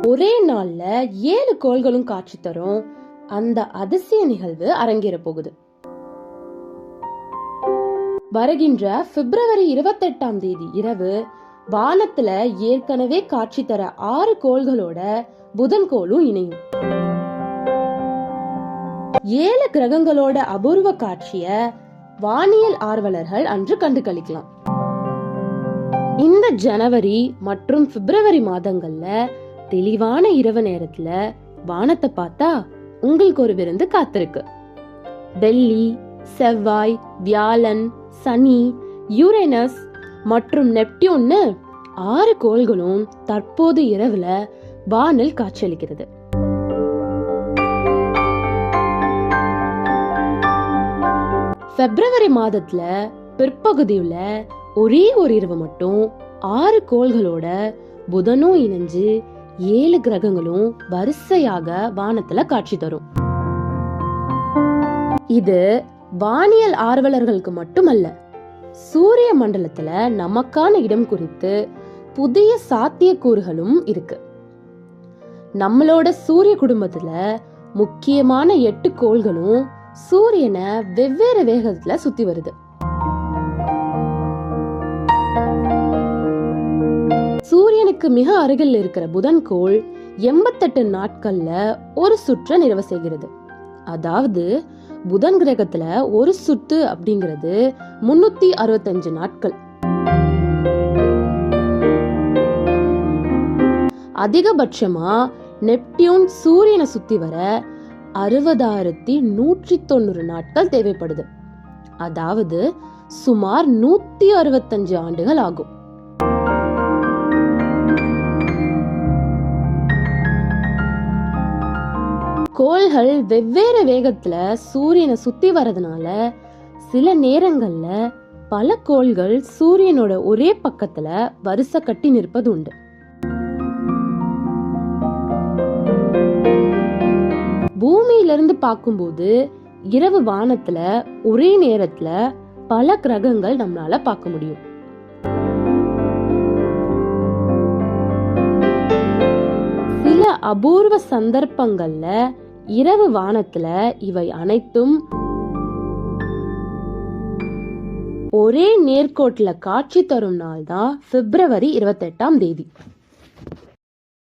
ஒரே நாள்ல 7 கோள்களும் காட்சி தரும் அந்த அதிசய நிகழ்வு அரங்கேற போகுது. வருகின்ற பிப்ரவரி 28ஆம் தேதி இரவு வானத்துல ஏற்கனவே காட்சி தர 6 கோள்களோட புதன் கோளும் இணையும். 7 கிரகங்களோட அபூர்வ காட்சிய வானியல் ஆர்வலர்கள் அன்று கண்டு களிக்கலாம். இந்த ஜனவரி மற்றும் பிப்ரவரி மாதங்கள்ல தெளிவான இரவு நேரத்துல வானத்தை பார்த்தா உங்களுக்கு ஒரு விருந்து காத்திருக்கு. வெள்ளி, செவ்வாய், வியாழன், சனி, யுரேனஸ் மற்றும் நெப்டியூன்னு 6 கோள்களும் தற்போது இரவுல வானில் காட்சியளிக்கிறது. பிப்ரவரி மாதத்துல பிற்பகுதியில ஒரே ஒரு இரவு மட்டும் 6 கோள்களோட புதனும் இணைஞ்சு 7 கிரகங்களும் வரிசையாக வானத்துல காட்சி தரும். இது வானியல் ஆர்வலர்களுக்கு மட்டுமல்ல, சூரிய மண்டலத்துல நமக்கான இடம் குறித்து புதிய சாத்தியக்கூறுகளும் இருக்கு. நம்மளோட சூரிய குடும்பத்துல முக்கியமான 8 கோள்களும் சூரியனை வெவ்வேறு வேகத்துல சுத்தி வருது. சூரியனுக்கு மிக அருகில் இருக்கிற புதன் கோள் 88 நாட்கள்ல ஒரு சுற்ற நிறைவு செய்கிறது. அதாவது புதன் கிரகத்துல ஒரு சுற்று அப்படிங்கிறது 365 நாட்கள். அதிகபட்சமா நெப்டியூன் சூரியனை சுத்தி வர 60,190 நாட்கள் தேவைப்படுது. அதாவது சுமார் 165 ஆண்டுகள் ஆகும். கோள்கள் வெவ்வேறு வேகத்துல சூரியனை சுத்தி வரதுனால சில நேரங்கள்ல பல கோள்கள் சூரியனோட ஒரே பக்கத்துல வரிசை கட்டி நிற்பது உண்டு. பூமியிலிருந்து பார்க்கும்போது இரவு வானத்துல ஒரே நேரத்துல பல கிரகங்கள் நம்மளால பார்க்க முடியும். சில அபூர்வ சந்தர்ப்பங்கள்ல இரவு வானத்துல இவை அனைத்தும் ஒரே நேர்கோட்டுல காட்சி தரும் நாள் தான் பிப்ரவரி 28ஆம் தேதி.